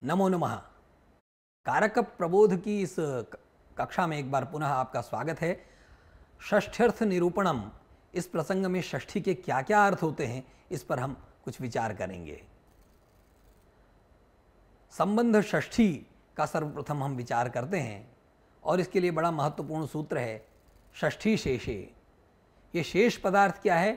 नमो नमः। कारक प्रबोध की इस कक्षा में एक बार पुनः आपका स्वागत है। षष्ठ्यर्थ निरूपणम, इस प्रसंग में षष्ठी के क्या क्या अर्थ होते हैं इस पर हम कुछ विचार करेंगे। संबंध षष्ठी का सर्वप्रथम हम विचार करते हैं और इसके लिए बड़ा महत्वपूर्ण सूत्र है षष्ठी शेषे। ये शेष पदार्थ क्या है?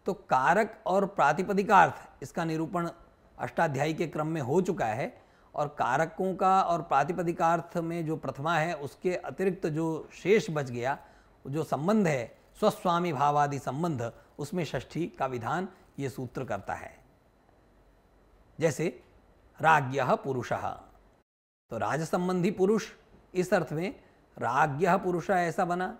तो कारक और प्रातिपदिकार्थ, इसका निरूपण अष्टाध्यायी के क्रम में हो चुका है और कारकों का और प्रातिपदिकार्थ में जो प्रथमा है उसके अतिरिक्त जो शेष बच गया, जो संबंध है स्वस्वामी भावादि संबंध, उसमें षष्ठी का विधान ये सूत्र करता है। जैसे राज्ञः पुरुषः, तो राज संबंधी पुरुष, इस अर्थ में राज्ञः पुरुषः ऐसा बना।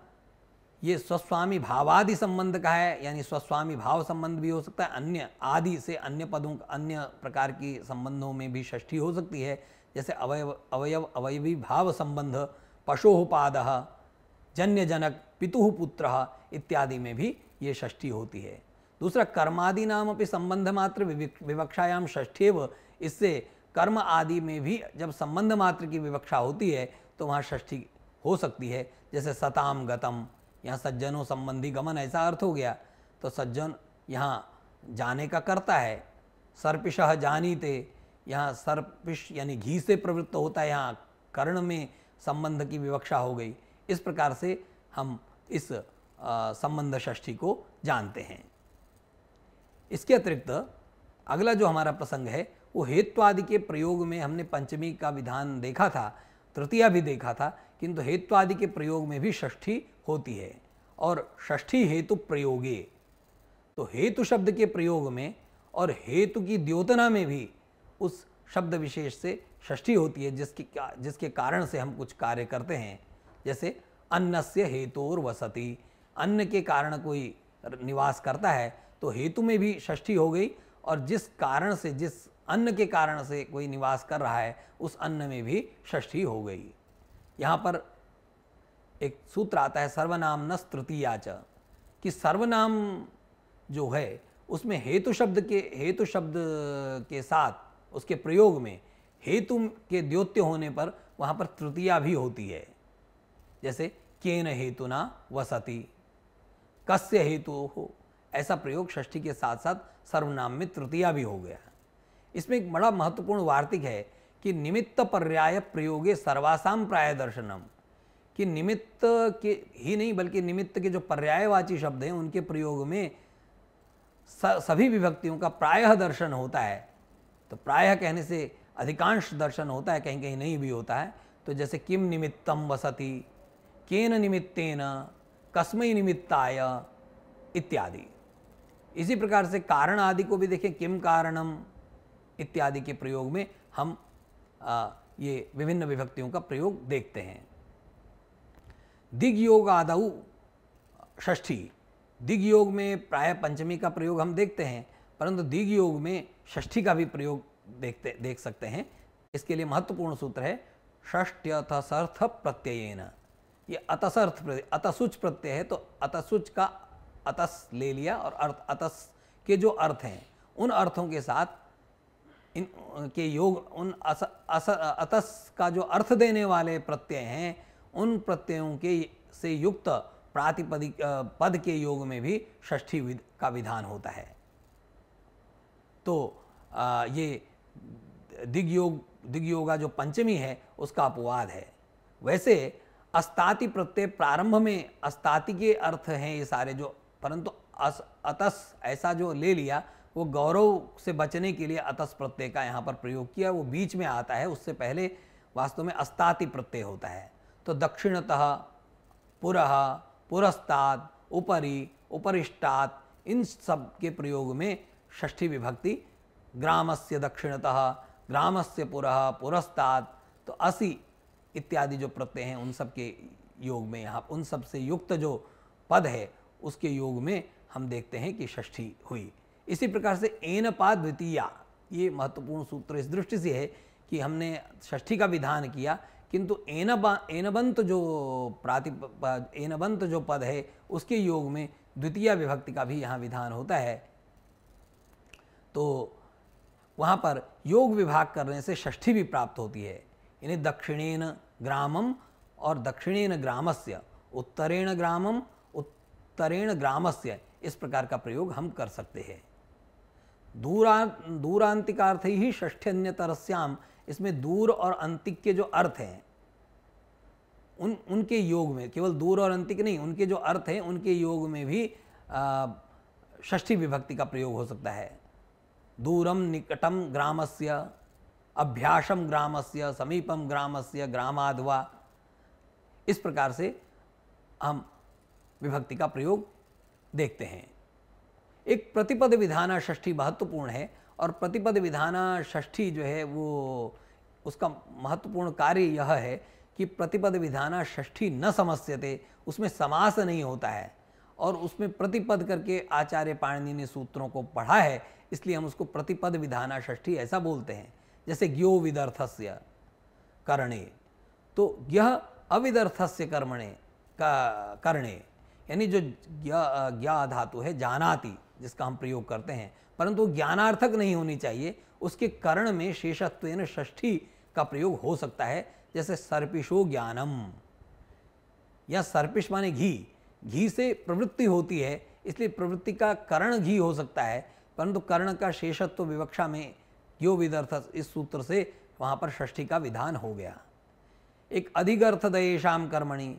ये स्वस्वामी भावादि संबंध का है, यानी स्वस्वामी भाव संबंध भी हो सकता है। अन्य आदि से अन्य पदों, अन्य प्रकार की संबंधों में भी षष्ठी हो सकती है। जैसे अवयवी भाव संबंध, पशोपादः, जन्य जनक, पितुः पुत्रः इत्यादि में भी ये षष्ठी होती है। दूसरा, कर्मादि नाम अपनी संबंध मात्र विवक्षायाम षष्ठ्येव, इससे कर्म आदि में भी जब संबंध मात्र की विवक्षा होती है तो वहाँ षष्ठी हो सकती है। जैसे सताम गतम, यहाँ सज्जनों संबंधी गमन ऐसा अर्थ हो गया, तो सज्जन यहाँ जाने का करता है। सर्पिशः जानीते, यहाँ सर्पिश यानी घी से प्रवृत्त होता है, यहाँ कर्ण में संबंध की विवक्षा हो गई। इस प्रकार से हम इस संबंध षष्ठी को जानते हैं। इसके अतिरिक्त अगला जो हमारा प्रसंग है वो हेत्वादि के प्रयोग में हमने पंचमी का विधान देखा था, तृतीया भी देखा था, किंतु हेत्वादि के प्रयोग में भी षष्ठी होती है। और षष्ठी हेतु प्रयोगे, तो हेतु शब्द के प्रयोग में और हेतु की द्योतना में भी उस शब्द विशेष से षष्ठी होती है, जिसके कारण से हम कुछ कार्य करते हैं। जैसे अन्नस्य हेतुर वसति, अन्न के कारण कोई निवास करता है तो हेतु में भी षष्ठी हो गई, और जिस कारण से, जिस अन्न के कारण से कोई निवास कर रहा है उस अन्न में भी षष्ठी हो गई। यहाँ पर एक सूत्र आता है सर्वनाम नस तृतीया च, कि सर्वनाम जो है उसमें हेतु शब्द के साथ उसके प्रयोग में हेतु के द्योत्य होने पर वहाँ पर तृतीया भी होती है। जैसे केन हेतुना वसति, कस्य हेतु हो, ऐसा प्रयोग षष्ठी के साथ साथ सर्वनाम में तृतीया भी हो गया। इसमें एक बड़ा महत्वपूर्ण वार्तिक है कि निमित्त पर्याय प्रयोगे सर्वासाम प्राय दर्शनम, कि निमित्त के ही नहीं बल्कि निमित्त के जो पर्यायवाची शब्द हैं उनके प्रयोग में सभी विभक्तियों का प्रायः दर्शन होता है। तो प्रायः कहने से अधिकांश दर्शन होता है, कहीं कहीं नहीं भी होता है। तो जैसे किम निमित्तम वसति, केन निमित्तेन, कस्मै निमित्ताय इत्यादि। इसी प्रकार से कारण आदि को भी देखें, किम कारणम इत्यादि के प्रयोग में हम ये विभिन्न विभक्तियों का प्रयोग देखते हैं। दिग्योग आदौ षष्ठी, दिग्योग में प्राय पंचमी का प्रयोग हम देखते हैं, परंतु दिग्योग में षष्ठी का भी प्रयोग देख सकते हैं। इसके लिए महत्वपूर्ण सूत्र है षष्ट्यथसर्थ प्रत्ययेन। ये अतसर्थ, अतसुच प्रत्यय है, तो अतसुच का अतस ले लिया और अर्थ, अतस के जो अर्थ हैं उन अर्थों के साथ इन के योग, उन अतस का जो अर्थ देने वाले प्रत्यय हैं उन प्रत्ययों के से युक्त प्रातिपदिक पद के योग में भी षष्ठी का विधान होता है। तो ये दिग्योगा जो पंचमी है उसका अपवाद है। वैसे अस्ताति प्रत्यय प्रारंभ में अस्ताति के अर्थ हैं ये सारे जो, परंतु अतस ऐसा जो ले लिया वो गौरव से बचने के लिए अतस प्रत्यय का यहाँ पर प्रयोग किया, वो बीच में आता है, उससे पहले वास्तव में अस्ताति प्रत्यय होता है। तो दक्षिणतः, पुरः, पुरस्तात्, उपरि, उपरिष्टात्, इन सब के प्रयोग में षष्ठी विभक्ति ग्रामस्य दक्षिणतः, ग्रामस्य पुरः, पुरस्तात्, तो असि इत्यादि जो प्रत्यय हैं उन सब के योग में, यहाँ उन सब से युक्त जो पद है उसके योग में हम देखते हैं कि षष्ठी हुई। इसी प्रकार से एनपा द्वितीया, ये महत्वपूर्ण सूत्र इस दृष्टि से है कि हमने षष्ठी का विधान किया, किंतु एनबंत जो पद है उसके योग में द्वितीय विभक्ति का भी यहाँ विधान होता है। तो वहाँ पर योग विभाग करने से षष्ठी भी प्राप्त होती है। यानी दक्षिणेन ग्रामम और दक्षिणेन ग्रामस्य, उत्तरेण ग्रामम उत्तरेण ग्रामस्य, इस प्रकार का प्रयोग हम कर सकते हैं। दूरांतिकार्थ ही षष्ठ्यन्यतरस्याम, इसमें दूर और अंतिक के जो अर्थ हैं उनके योग में, केवल दूर और अंतिक नहीं, उनके जो अर्थ हैं उनके योग में भी षष्ठी विभक्ति का प्रयोग हो सकता है। दूरम निकटम ग्रामस्य, अभ्यासम ग्रामस्य, समीपम ग्रामस्य, ग्रामाद्वा, इस प्रकार से हम विभक्ति का प्रयोग देखते हैं। एक प्रतिपद विधाना षष्ठी महत्वपूर्ण है, और प्रतिपद विधाना षष्ठी जो है वो उसका महत्वपूर्ण कार्य यह है कि प्रतिपद विधाना षष्ठी न समस्यते, उसमें समास नहीं होता है, और उसमें प्रतिपद करके आचार्य पाणिनि ने सूत्रों को पढ़ा है, इसलिए हम उसको प्रतिपद विधाना षष्ठी ऐसा बोलते हैं। जैसे ज्ञो विदर्थस्य करणे, तो यह अविदर्थस्य कर्मणे का करणे, यानी जो ज्ञा धातु है जानाति जिसका हम प्रयोग करते हैं, परंतु ज्ञानार्थक नहीं होनी चाहिए, उसके कर्ण में शेषत्वेन षष्ठी का प्रयोग हो सकता है। जैसे सर्पिशो ज्ञानम, या सर्पिश माने घी, घी से प्रवृत्ति होती है, इसलिए प्रवृत्ति का कर्ण घी हो सकता है, परंतु कर्ण का शेषत्व विवक्षा में यो विदर्थ, इस सूत्र से वहाँ पर षष्ठी का विधान हो गया। एक अधिगर्थ दयेशाम कर्मणि,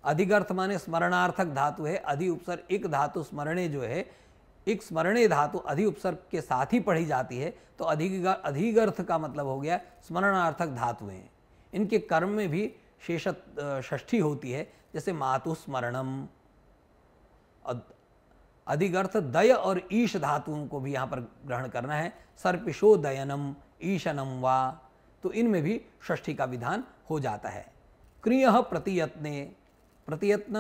अधिगर्थ माने स्मरणार्थक धातु है, अधि उपसर्ग एक धातु स्मरणे जो है, एक स्मरणे धातु अधि उपसर्ग के साथ ही पढ़ी जाती है, तो अधिगर्थ का मतलब हो गया स्मरणार्थक धातुएं। इनके कर्म में भी षष्ठी होती है, जैसे मातु स्मरणम। अधिगर्थ दय और ईश धातुओं को भी यहाँ पर ग्रहण करना है, सर्पिशो दयनम ईशनम वा, तो इनमें भी षष्ठी का विधान हो जाता है। क्रियः प्रतियत्ने, प्रतियत्न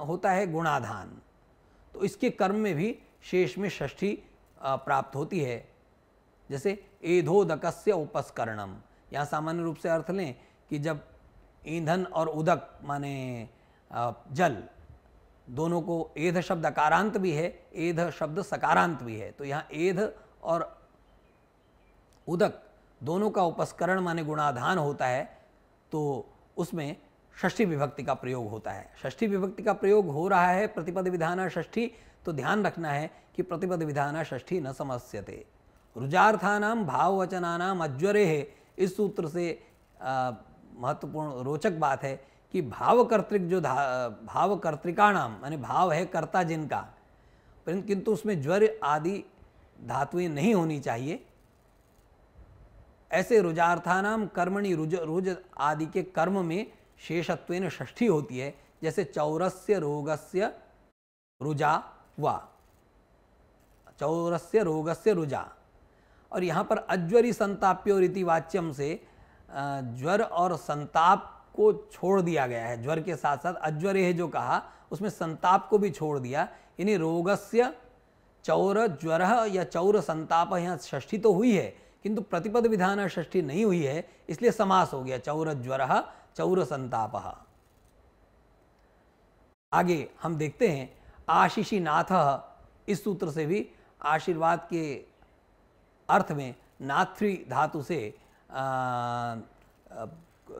होता है गुणाधान, तो इसके कर्म में भी शेष में षष्ठी प्राप्त होती है। जैसे एधोदकस्य उपस्करणम, यहाँ सामान्य रूप से अर्थ लें कि जब ईंधन और उदक माने जल, दोनों को एध शब्द अकारांत भी है, एध शब्द सकारांत भी है, तो यहाँ एध और उदक दोनों का उपस्करण माने गुणाधान होता है, तो उसमें षष्ठी विभक्ति का प्रयोग होता है। षष्ठी विभक्ति का प्रयोग हो रहा है प्रतिपद विधाना षष्ठी, तो ध्यान रखना है कि प्रतिपद विधाना षष्ठी न समस्यते। रुजार्थानाम भाववचनानाम अज्वरे है, इस सूत्र से महत्वपूर्ण रोचक बात है कि भावकर्तृक जो भावकर्तृकाणाम माने भाव है कर्ता जिनका, किंतु उसमें ज्वर आदि धातुएं नहीं होनी चाहिए। ऐसे रुजार्थानाम कर्मणि, रुज आदि के कर्म में शेषत्वेन षष्ठी होती है। जैसे चौरस्य रोगस्य रुजा वा, चौरस्य रोगस्य रुजा, और यहाँ पर अज्वरी संताप्यो रीति वाच्यम से ज्वर और संताप को छोड़ दिया गया है। ज्वर के साथ साथ अज्वरे है जो कहा, उसमें संताप को भी छोड़ दिया, यानी रोगस्य चौर ज्वर या चौर संताप, यहाँ षष्ठी तो हुई है किंतु प्रतिपद विधान षष्ठी नहीं हुई है, इसलिए समास हो गया चौर ज्वर चौर संताप। आगे हम देखते हैं आशीषी नाथ, इस सूत्र से भी आशीर्वाद के अर्थ में नाथ्री धातु से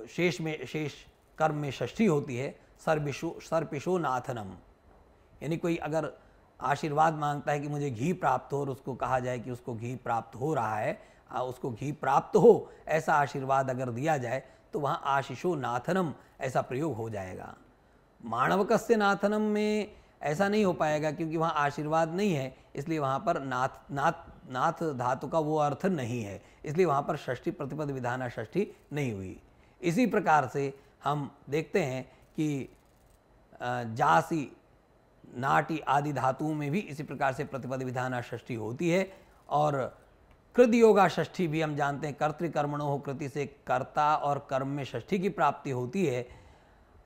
शेष कर्म में षष्ठी होती है। सर्पिशो नाथनम, यानी कोई अगर आशीर्वाद मांगता है कि मुझे घी प्राप्त हो, और उसको कहा जाए कि उसको घी प्राप्त हो रहा है, उसको घी प्राप्त हो, ऐसा आशीर्वाद अगर दिया जाए तो वहाँ आशीषो नाथनम ऐसा प्रयोग हो जाएगा। माणवकस्य नाथनम में ऐसा नहीं हो पाएगा क्योंकि वहाँ आशीर्वाद नहीं है, इसलिए वहाँ पर नाथ धातु का वो अर्थ नहीं है, इसलिए वहाँ पर षष्ठी प्रतिपद विधाना षष्ठी नहीं हुई। इसी प्रकार से हम देखते हैं कि जासी नाटी आदि धातुओं में भी इसी प्रकार से प्रतिपद विधाना षष्ठी होती है। और कृत योगा षष्ठी भी हम जानते हैं, कर्तृकर्मणोः कृति से कर्ता और कर्म में षष्ठी की प्राप्ति होती है।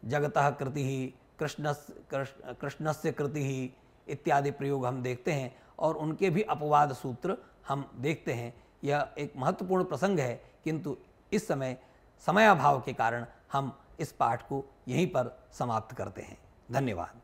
जगतः कृति ही, कृष्णस्य कृति ही इत्यादि प्रयोग हम देखते हैं, और उनके भी अपवाद सूत्र हम देखते हैं। यह एक महत्वपूर्ण प्रसंग है, किंतु इस समय समयाभाव के कारण हम इस पाठ को यहीं पर समाप्त करते हैं। धन्यवाद।